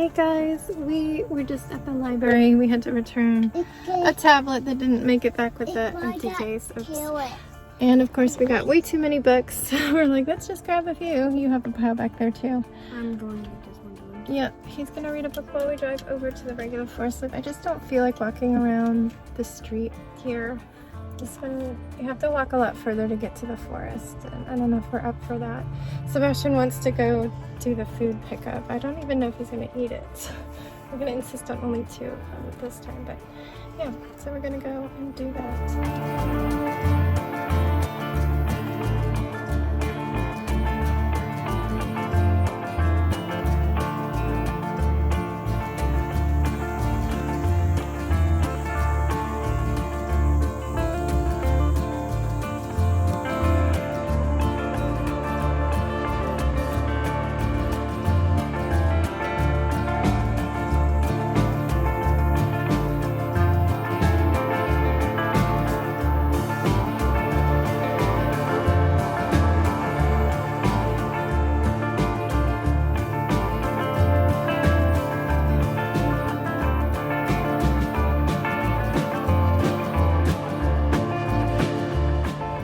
Hey guys, we were just at the library. We had to return a tablet that didn't make it back with the empty case. Oops. And of course we got way too many books. We're like, let's just grab a few. You have a pile back there too. I'm going to read this one. Yeah, he's gonna read a book while we drive over to the regular forest loop. I just don't feel like walking around the street here. This one, you have to walk a lot further to get to the forest, and I don't know if we're up for that. Sebastian wants to go do the food pickup. I don't even know if he's gonna eat it. We're gonna insist on only 2 this time, but yeah, so we're gonna go and do that.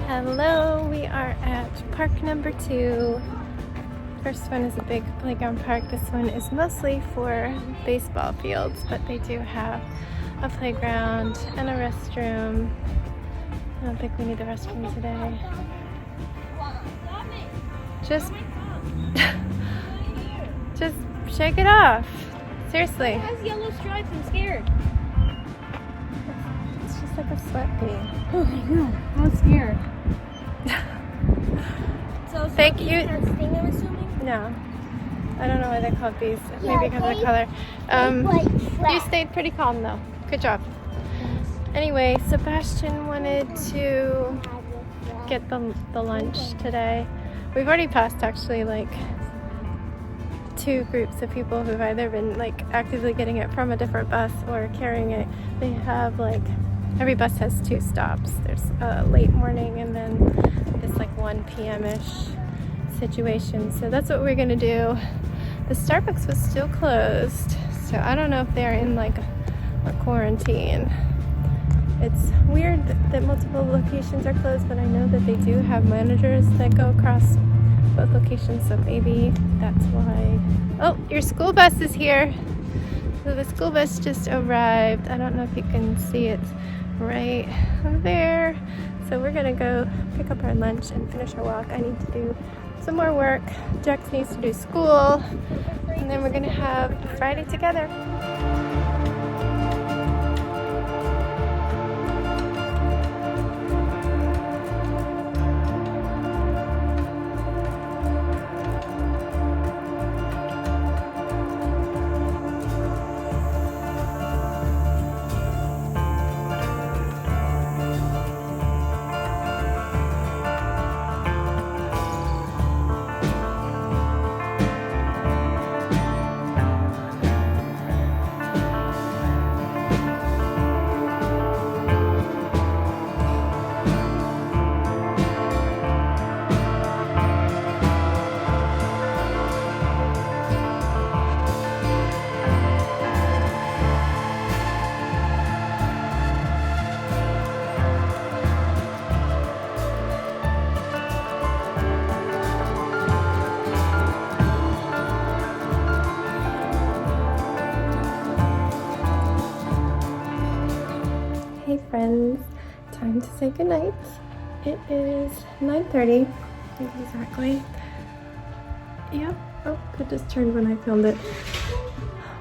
Hello, we are at park number 2. First one is a big playground park. This one is mostly for baseball fields, but they do have a playground and a restroom. I don't think we need the restroom today. Just shake it off. Seriously. It has yellow stripes. I'm scared. It's just like a sweat bee. Oh my god, I'm scared. So Thank you. That sting, I'm assuming? No. I don't know why they're called bees. Maybe because of the color. You stayed pretty calm though. Good job. Anyway, Sebastian wanted to get the lunch today. We've already passed actually like 2 groups of people who've either been like actively getting it from a different bus or carrying it. They have like, every bus has 2 stops. There's a late morning and then this like 1 p.m.-ish situation. So that's what we're gonna do. The Starbucks was still closed, so I don't know if they're in like a quarantine. It's weird that multiple locations are closed, but I know that they do have managers that go across both locations, so maybe that's why. Oh, your school bus is here. So the school bus just arrived. I don't know if you can see it right there. So we're gonna go pick up our lunch and finish our walk. I need to do some more work. Jax needs to do school, and then we're gonna have Friday together. Hey friends, time to say goodnight. It is 9:30 exactly. Yep. Oh, it just turned when I filmed it.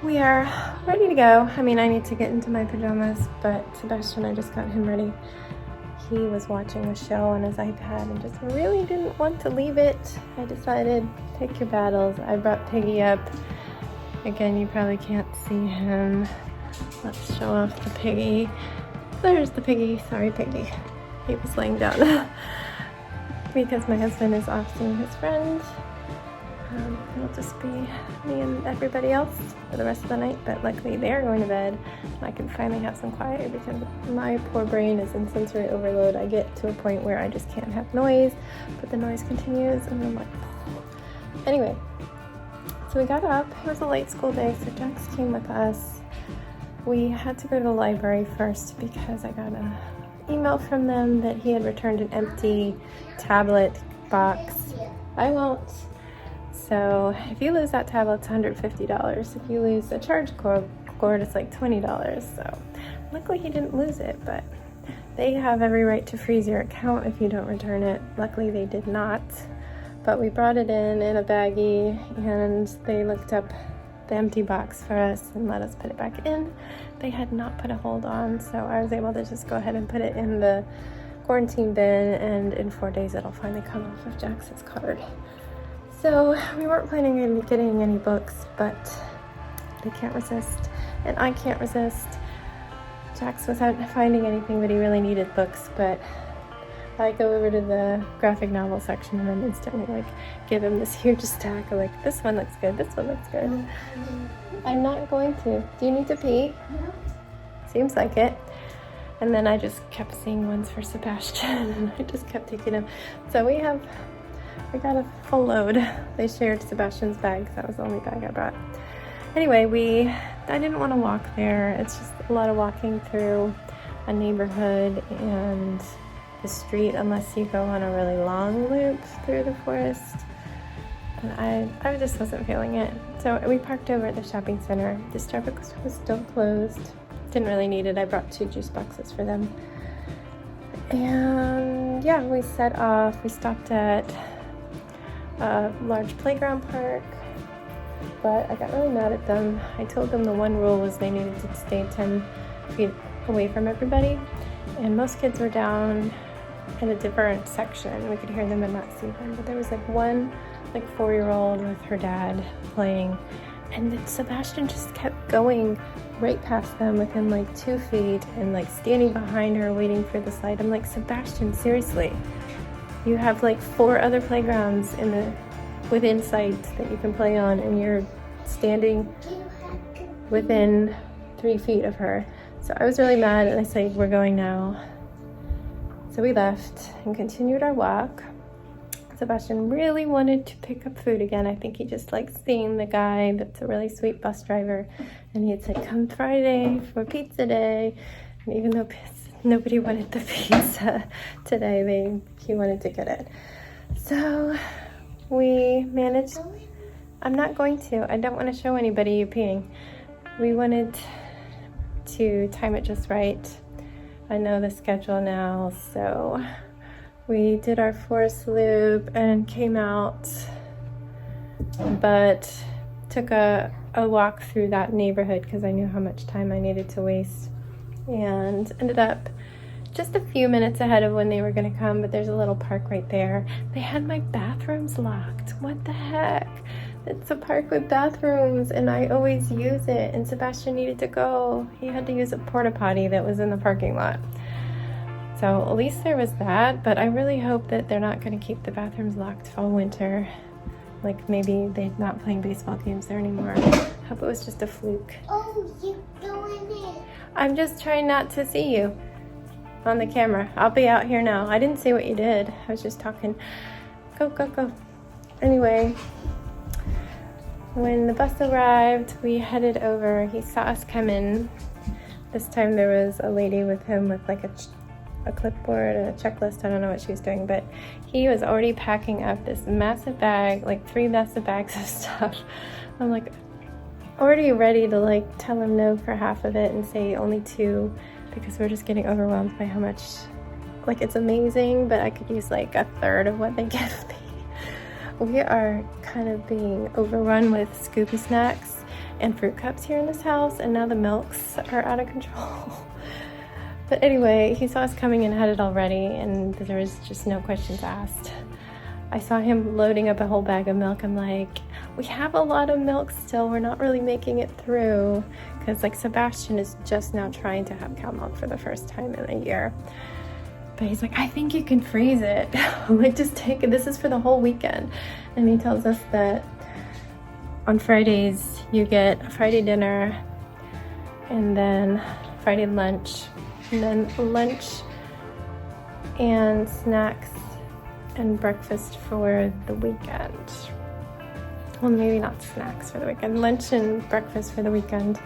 We are ready to go. I mean, I need to get into my pajamas, but Sebastian, I just got him ready. He was watching a show on his iPad and just really didn't want to leave it. I decided, pick your battles. I brought Piggy up. Again, you probably can't see him. Let's show off the Piggy. There's the Piggy. Sorry, Piggy. He was laying down because my husband is off seeing his friend. It'll just be me and everybody else for the rest of the night, but luckily they're going to bed and I can finally have some quiet because my poor brain is in sensory overload. I get to a point where I just can't have noise, but the noise continues and I'm like, anyway, So we got up. It was a late school day, so Jax came with us. We had to go to the library first because I got an email from them that he had returned an empty tablet box. I won't. So if you lose that tablet, it's $150. If you lose a charge cord, it's like $20. So luckily he didn't lose it, but they have every right to freeze your account if you don't return it. Luckily they did not. But we brought it in a baggie, and they looked up the empty box for us and let us put it back in. They had not put a hold on, so I was able to just go ahead and put it in the quarantine bin, and in 4 days it'll finally come off of Jax's card. So we weren't planning on getting any books, but they can't resist, and I can't resist. Jax wasn't finding anything, but he really needed books, but I go over to the graphic novel section and then instantly like give him this huge stack of like, this one looks good, this one looks good. I'm not going to. Do you need to pee? No. Seems like it. And then I just kept seeing ones for Sebastian and I just kept taking them. So we got a full load. They shared Sebastian's bag because that was the only bag I brought. Anyway, I didn't want to walk there. It's just a lot of walking through a neighborhood and the street unless you go on a really long loop through the forest. And I just wasn't feeling it. So we parked over at the shopping center. The Starbucks was still closed. Didn't really need it. I brought 2 juice boxes for them. And yeah, we set off. We stopped at a large playground park, but I got really mad at them. I told them the one rule was they needed to stay 10 feet away from everybody. And most kids were down in a different section. We could hear them and not see them. But there was like one 4-year-old with her dad playing, and then Sebastian just kept going right past them within 2 feet and standing behind her waiting for the slide. I'm like, Sebastian, seriously, you have 4 other playgrounds within sight that you can play on, and you're standing within 3 feet of her. So I was really mad, and I said, we're going now. So we left and continued our walk. Sebastian really wanted to pick up food again. I think he just likes seeing the guy that's a really sweet bus driver. And he had said, come Friday for pizza day. And even though nobody wanted the pizza today, he wanted to get it. So we managed. I'm not going to. I don't want to show anybody you peeing. We wanted to time it just right. I know the schedule now, so we did our forest loop and came out, but took a walk through that neighborhood because I knew how much time I needed to waste, and ended up just a few minutes ahead of when they were going to come. But there's a little park right there. They had my bathrooms locked. What the heck? It's a park with bathrooms, and I always use it, and Sebastian needed to go. He had to use a porta potty that was in the parking lot. So at least there was that, but I really hope that they're not going to keep the bathrooms locked all winter. Maybe they're not playing baseball games there anymore. I hope it was just a fluke. Oh, you're doing it. I'm just trying not to see you on the camera. I'll be out here now. I didn't see what you did. I was just talking. Go, go, go. Anyway, when the bus arrived, we headed over. He saw us come in. This time there was a lady with him with a clipboard and a checklist. I don't know what she was doing, but he was already packing up this massive bag, 3 massive bags of stuff. I'm already ready to tell him no for half of it and say only 2, because we're just getting overwhelmed by how much, it's amazing, but I could use a third of what they give me. We are kind of being overrun with Scoopy snacks and fruit cups here in this house, and now the milks are out of control. But anyway, he saw us coming and had it all ready, and there was just no questions asked. I saw him loading up a whole bag of milk. I'm like, we have a lot of milk still. We're not really making it through, because Sebastian is just now trying to have cow milk for the first time in a year. But he's like, I think you can freeze it. Just take it. This is for the whole weekend. And he tells us that on Fridays you get a Friday dinner, and then Friday lunch, and then lunch and snacks and breakfast for the weekend. well, maybe not snacks for the weekend, lunch and breakfast for the weekend.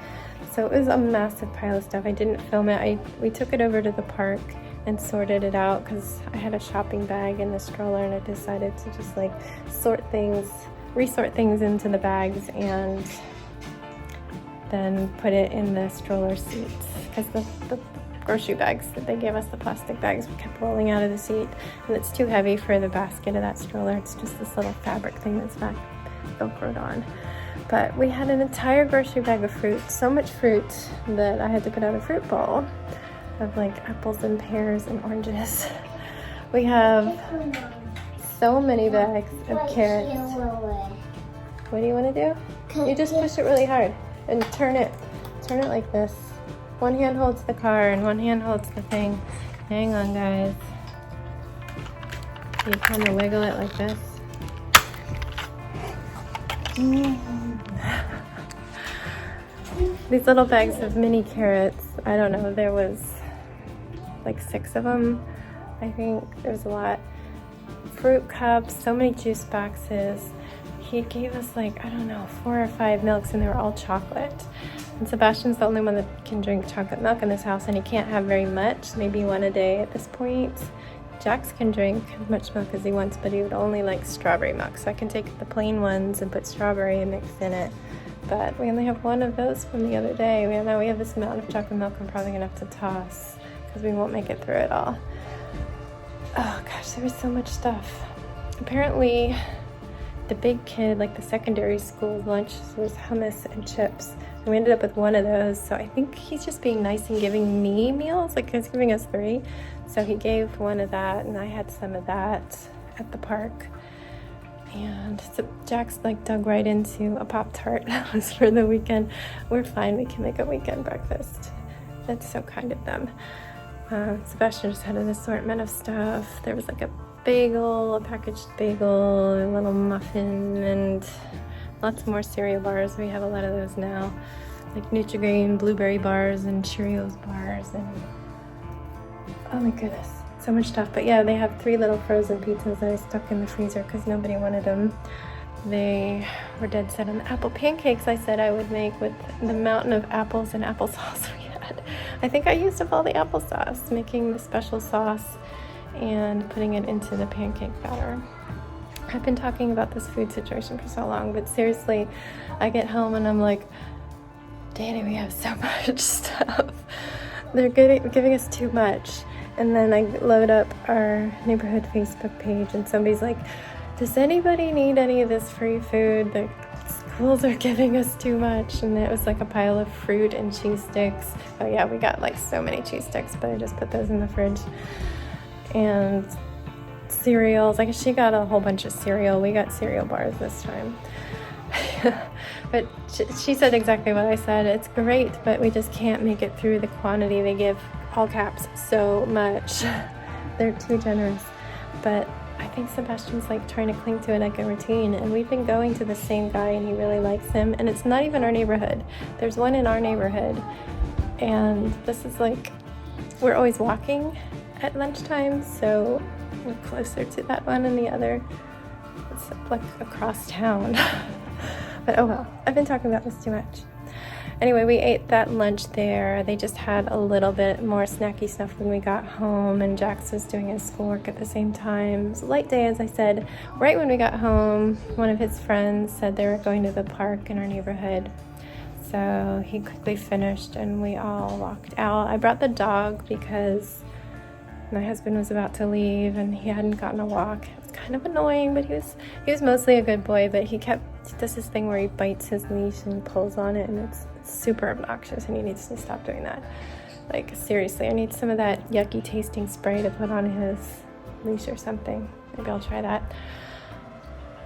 So it was a massive pile of stuff. I didn't film it. We took it over to the park and sorted it out because I had a shopping bag in the stroller, and I decided to just like resort things into the bags and then put it in the stroller seats, because the grocery bags that they gave us, the plastic bags, kept rolling out of the seat, and it's too heavy for the basket of that stroller. It's just this little fabric thing that's not velcroed on. But we had an entire grocery bag of fruit, so much fruit that I had to put out a fruit bowl of like apples and pears and oranges. We have so many bags of carrots. What do you want to do? You just push it really hard and turn it like this. One hand holds the car and one hand holds the thing. Hang on, guys. You kind of wiggle it like this. These little bags of mini carrots, I don't know, there was like 6 of them. I think there was a lot. Fruit cups, so many juice boxes. He gave us like, I don't know, 4 or 5 milks, and they were all chocolate. And Sebastian's the only one that can drink chocolate milk in this house, and he can't have very much, maybe 1 a day at this point. Jax can drink as much milk as he wants, but he would only like strawberry milk. So I can take the plain ones and put strawberry mixed in it. But we only have 1 of those from the other day. We have this amount of chocolate milk I'm probably gonna have to toss because we won't make it through it all. Oh gosh, there was so much stuff. Apparently, the big kid, like the secondary school lunch was hummus and chips. And we ended up with 1 of those. So I think he's just being nice and giving me meals. Like he's giving us 3. So he gave 1 of that, and I had some of that at the park. And so Jax like dug right into a Pop-Tart. That was for the weekend. We're fine. We can make a weekend breakfast. That's so kind of them. Sebastian just had an assortment of stuff. There was like a bagel, a packaged bagel, a little muffin, and lots more cereal bars. We have a lot of those now, like Nutri-Grain blueberry bars and Cheerios bars, and oh my goodness, so much stuff. But yeah, they have 3 little frozen pizzas that I stuck in the freezer because nobody wanted them. They were dead set on the apple pancakes I said I would make with the mountain of apples and applesauce we had. I think I used up all the applesauce, making the special sauce and putting it into the pancake batter. I've been talking about this food situation for so long, but seriously, I get home and I'm like, Danny, we have so much stuff. They're giving us too much. And then I load up our neighborhood Facebook page and somebody's like, does anybody need any of this free food? The schools are giving us too much. And it was like a pile of fruit and cheese sticks. Oh yeah, we got like so many cheese sticks, but I just put those in the fridge. And cereals, like she got a whole bunch of cereal. We got cereal bars this time. But she said exactly what I said. It's great, but we just can't make it through the quantity. They give, all caps, so much. They're too generous. But I think Sebastian's like trying to cling to it like a routine, and we've been going to the same guy and he really likes him, and it's not even our neighborhood. There's one in our neighborhood, and this is like, we're always walking at lunchtime, so we're closer to that one, and the other, it's like across town. But oh well, I've been talking about this too much. Anyway, we ate that lunch there. They just had a little bit more snacky stuff when we got home, and Jax was doing his schoolwork at the same time. It was a light day, as I said. Right when we got home, one of his friends said they were going to the park in our neighborhood. So he quickly finished and we all walked out. I brought the dog because my husband was about to leave and he hadn't gotten a walk. It was kind of annoying, but he was mostly a good boy, but he does this thing where he bites his leash and pulls on it, and it's super obnoxious, and he needs to stop doing that. Like, seriously, I need some of that yucky tasting spray to put on his leash or something. Maybe I'll try that.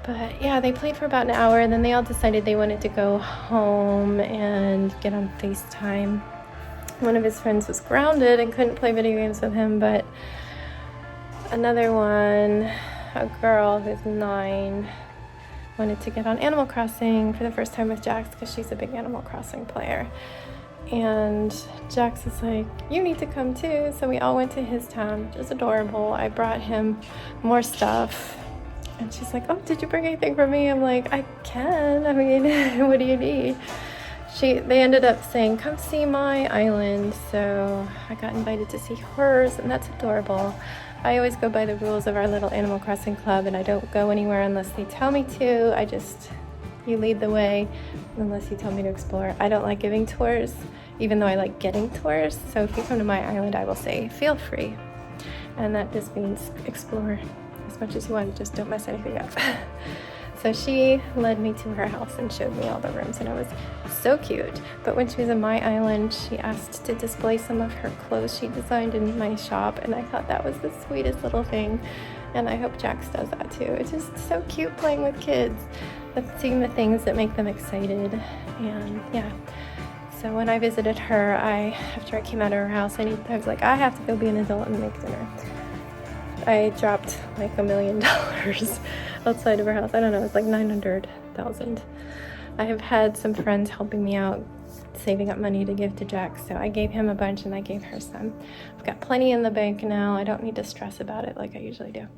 But yeah, they played for about an hour, and then they all decided they wanted to go home and get on FaceTime. One of his friends was grounded and couldn't play video games with him, but another one, a girl who's 9, wanted to get on Animal Crossing for the first time with Jax because she's a big Animal Crossing player. And Jax is like, you need to come too. So we all went to his town, which is adorable. I brought him more stuff. And she's like, oh, did you bring anything for me? I'm like, I can. I mean, what do you need? They ended up saying, come see my island. So I got invited to see hers, and that's adorable. I always go by the rules of our little Animal Crossing club, and I don't go anywhere unless they tell me to. You lead the way unless you tell me to explore. I don't like giving tours, even though I like getting tours. So if you come to my island, I will say, feel free. And that just means explore as much as you want, just don't mess anything up. So she led me to her house and showed me all the rooms, and it was so cute. But when she was in my island, she asked to display some of her clothes she designed in my shop, and I thought that was the sweetest little thing. And I hope Jax does that too. It's just so cute playing with kids, but seeing the things that make them excited. And yeah, so when I visited her, after I came out of her house, I was like, I have to go be an adult and make dinner. I dropped like $1 million outside of her house. I don't know, it's like 900,000. I have had some friends helping me out, saving up money to give to Jax, so I gave him a bunch and I gave her some. I've got plenty in the bank now. I don't need to stress about it like I usually do.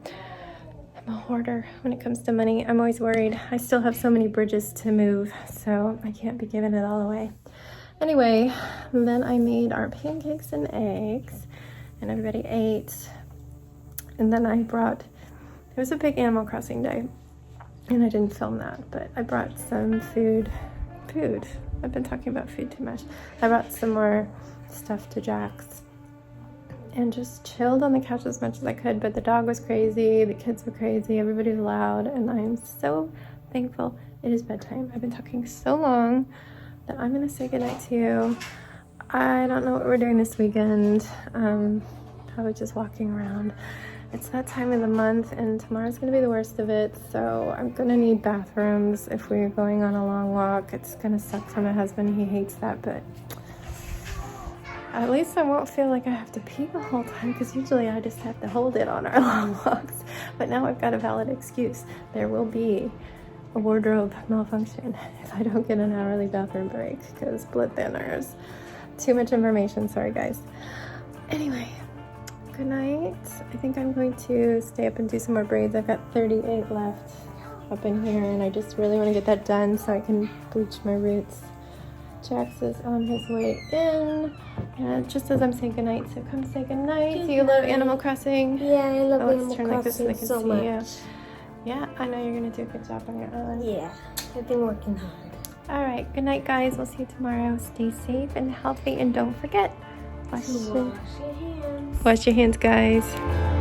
I'm a hoarder when it comes to money. I'm always worried. I still have so many bridges to move, so I can't be giving it all away. Anyway, then I made our pancakes and eggs, and everybody ate. And then it was a big Animal Crossing day, and I didn't film that, but I brought some food. I've been talking about food too much. I brought some more stuff to Jax and just chilled on the couch as much as I could, but the dog was crazy, the kids were crazy, everybody was loud, and I am so thankful it is bedtime. I've been talking so long that I'm gonna say goodnight to you. I don't know what we're doing this weekend. Probably just walking around. It's that time of the month, and tomorrow's gonna be the worst of it, so I'm gonna need bathrooms if we're going on a long walk. It's gonna suck for my husband, he hates that, but at least I won't feel like I have to pee the whole time, because usually I just have to hold it on our long walks. But now I've got a valid excuse. There will be a wardrobe malfunction if I don't get an hourly bathroom break, because blood thinners. Too much information, sorry guys. Anyway, good night. I think I'm going to stay up and do some more braids. I've got 38 left up in here, and I just really want to get that done so I can bleach my roots. Jax is on his way in, and just as I'm saying goodnight, so come say goodnight. Do you love Animal Crossing? Yeah, I love Let's turn Animal like this so they Crossing can so see much. you. Yeah, I know you're going to do a good job on your island. Yeah, I've been working hard. All right, good night, guys. We'll see you tomorrow. Stay safe and healthy, and don't forget, wash Wash your hands. your hands, guys.